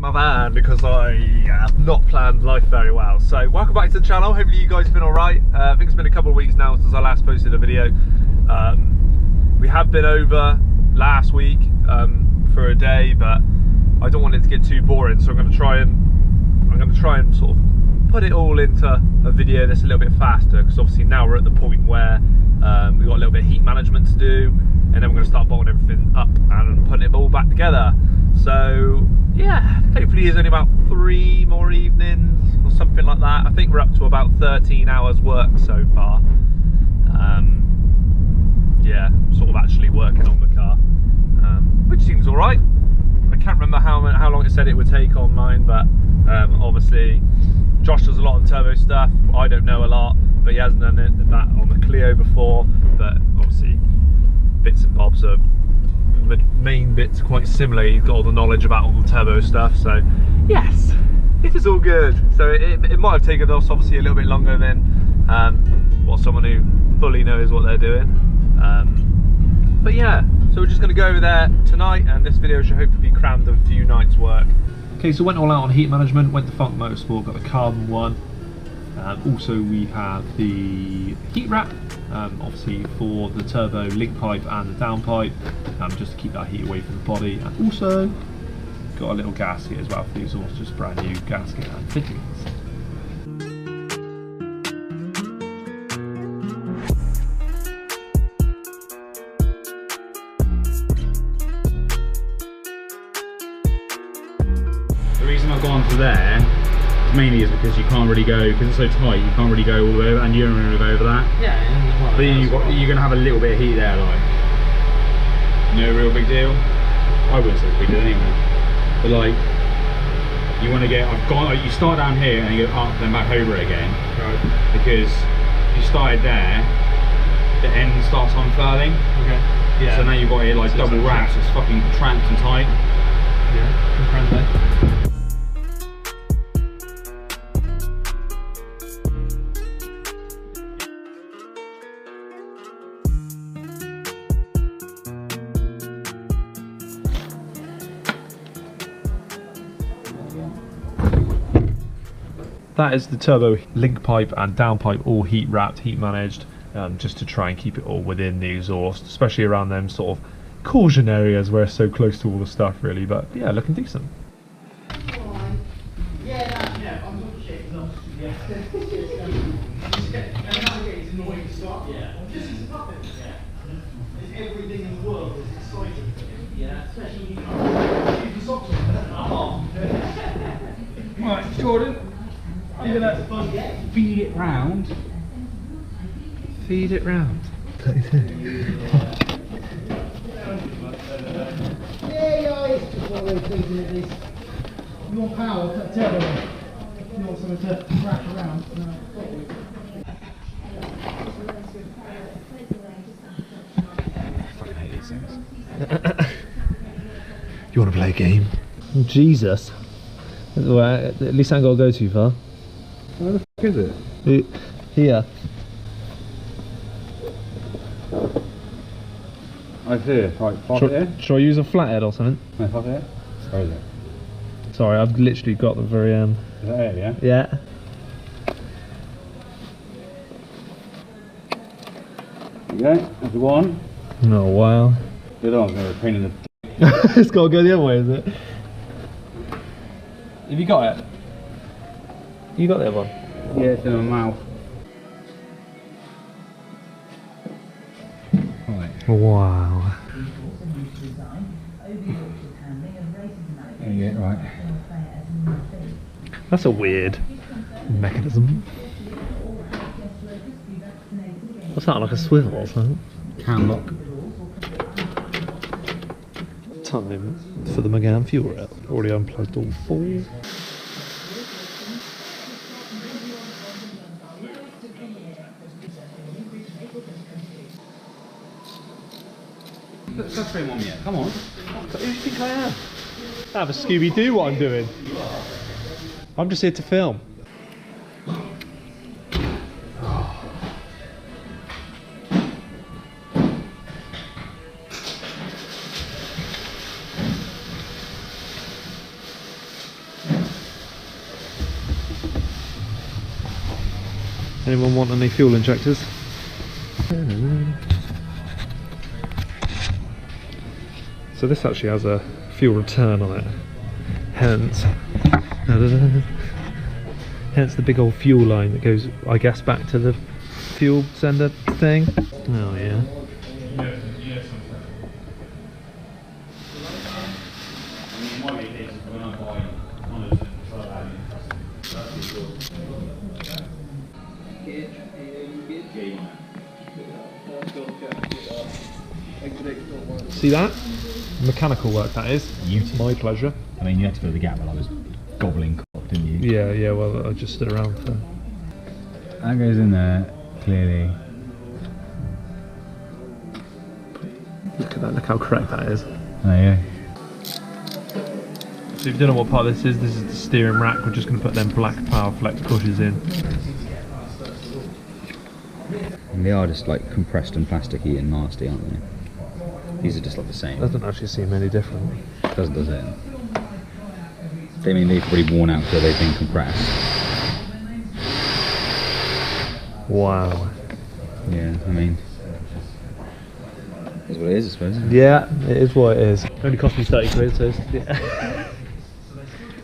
my van because I have not planned life very well. So welcome back to the channel. Hopefully you guys have been alright. I think it's been a couple of weeks now since I last posted a video. We have been over last week for a day, but I don't want it to get too boring, so I'm going to try and sort of put it all into a video that's a little bit faster, because obviously now we're at the point where we've got a little bit of heat management to do, and then we're going to start bolting everything up and putting it all back together. So yeah, hopefully there's only about 3 more evenings or something like that. I think we're up to about 13 hours work so far. Yeah, sort of actually working on the car, which seems all right. I can't remember how long it said it would take online, but obviously Josh does a lot of turbo stuff. I don't know a lot, but he hasn't done that on the Clio before. But obviously bits and bobs are the main bits are quite similar. He's got all the knowledge about all the turbo stuff, so yes, it is all good. So it might have taken us obviously a little bit longer than what someone who fully knows what they're doing. But yeah, so we're just going to go over there tonight, and this video should hopefully be crammed with a few nights work. Okay, so went all out on heat management, went to Funk Motorsport, got the carbon one. Also we have the heat wrap, obviously for the turbo link pipe and the downpipe, just to keep that heat away from the body, and also got a little gasket as well for the exhaust, just brand new gasket and fittings. The reason I've gone to there mainly is because you can't really go, because it's so tight, you can't really go all the way over, and you don't really go over that. Yeah, well, but you're going to have a little bit of heat there, like, no real big deal. I wouldn't say it's a big deal anyway. But like, you want to get, you start down here and you go up, then back over it again. Right. Because if you started there, the end starts unfurling. Okay. Yeah. So now you've got it like double wraps, it's fucking trapped and tight. Yeah, comprende. That is the turbo link pipe and downpipe, all heat wrapped, heat managed, just to try and keep it all within the exhaust, especially around them sort of caution areas where it's so close to all the stuff really. But yeah, looking decent. Everything in the world is exciting. Yeah, especially when you Right, Jordan, I'm gonna feed it round. Feed it round. Yeah, guys, just one of those things in this. You want power, put a turbo in. If you want something to wrap around, You want to play a game? Jesus. Well, at least I ain't got to go too far. Where the fuck is it? Here. I see it. Right, pop it here. Shall I use a flathead or something? No, pop it here. Where is it? Sorry, I've literally got the very end. Is that it, yeah? Yeah. There you go, there's the one. Oh wow. The other one's going to be a pain in the It's got to go the other way, is it? Have you got it? You got the other one? Yeah, it's in my mouth. Right. Wow. There you go, right. That's a weird mechanism. What's that, like a swivel or something? Can lock. Time for the Megane fuel rail. Already unplugged all 4. Let's frame on yet. Come on. Who do you think I am? Have a Scooby-Doo what I'm doing. I'm just here to film. Anyone want any fuel injectors? So this actually has a fuel return on it, hence the big old fuel line that goes, I guess, back to the fuel sender thing. Oh yeah. See that? Mechanical work, that is. My pleasure. I mean, you had to fill the gap while I was gobbling cock, didn't you? Yeah, well, I just stood around for... That goes in there, clearly. Look at that, look how correct that is. Oh yeah. So if you don't know what part this is the steering rack. We're just going to put them black Power Flex pushes in. And they are just like compressed and plasticky and nasty, aren't they? These are just like the same. Doesn't actually seem any different. Does it? I mean, they've probably worn out because they've been compressed. Wow. Yeah, I mean, that's what it is, I suppose. Yeah, it is what it is. It only cost me 30 quid, so it's... Yeah.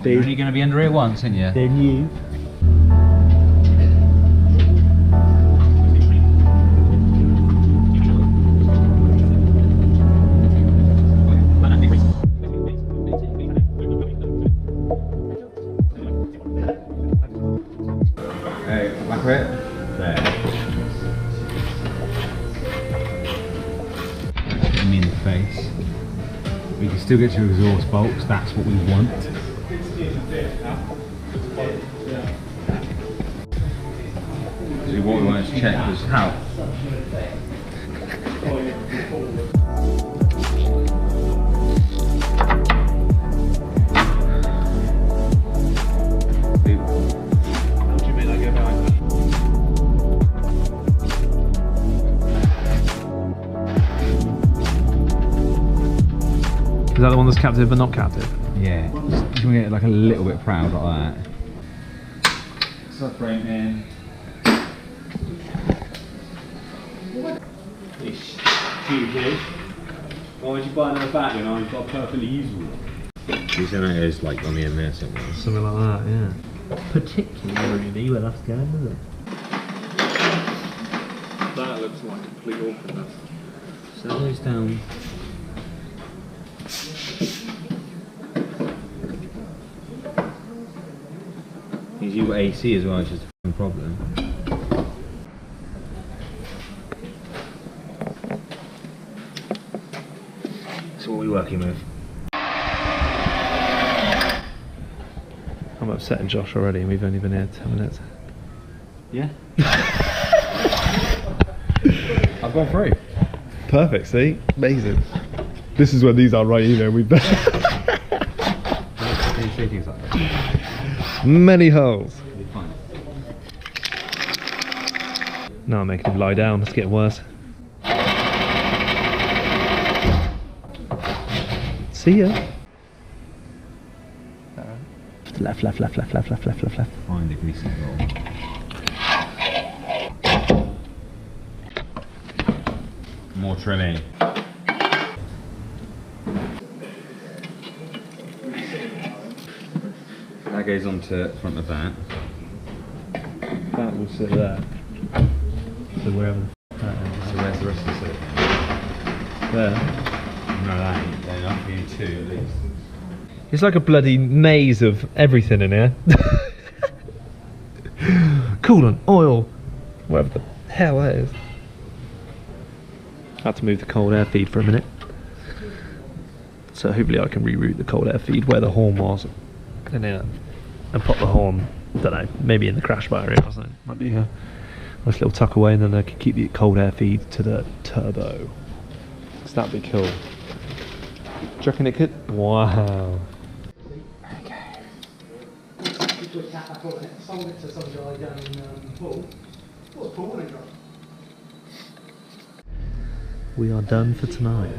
You're only going to be under it once, aren't you? They're new. There. Hit me in the face. We can still get to exhaust bolts, that's what we want. So what we wanted to check was how. Is that the one that's captive but not captive? Yeah, just want to get like a little bit proud like that. Subframe in. It's stupid. Why would you buy another battery when I've got a perfectly usable one? You said it is like on the end there somewhere. Something like that, yeah. Particularly where that's going, does it? That looks like complete awkwardness. So that goes down. You got AC as well, which is a problem. So what are we working with? I'm upsetting Josh already and we've only been here 10 minutes. Yeah. I've gone through. Perfect, see? Amazing. This is when these are right, you know, we've many holes. No, I'm making him lie down, it's getting worse. See ya. Left. Find the greasy roll. More trimming. That goes onto the front of that. That will sit there. So wherever the that is. So where's the rest of the sit? There. No, that ain't there. I'll give you two at least. It's like a bloody maze of everything in here. Coolant, oil, whatever the hell that is. I had to move the cold air feed for a minute. So hopefully I can reroute the cold air feed where the horn was. And pop the horn, don't know, maybe in the crash bar area or something. Might be a nice little tuck away, and then I can keep the cold air feed to the turbo. So that'd be cool. Do you reckon it could? Wow. Okay. Put cap back on it. Sold it to some guy down in Poole. What's Poole when it dropped? We are done for tonight.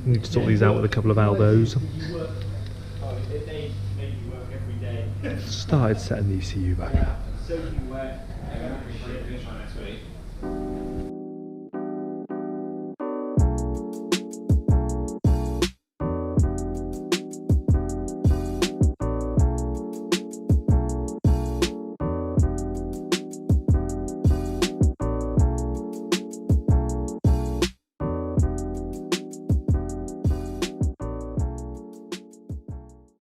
We need to sort these out with a couple of elbows. If they make you work every day. started setting the ECU back up.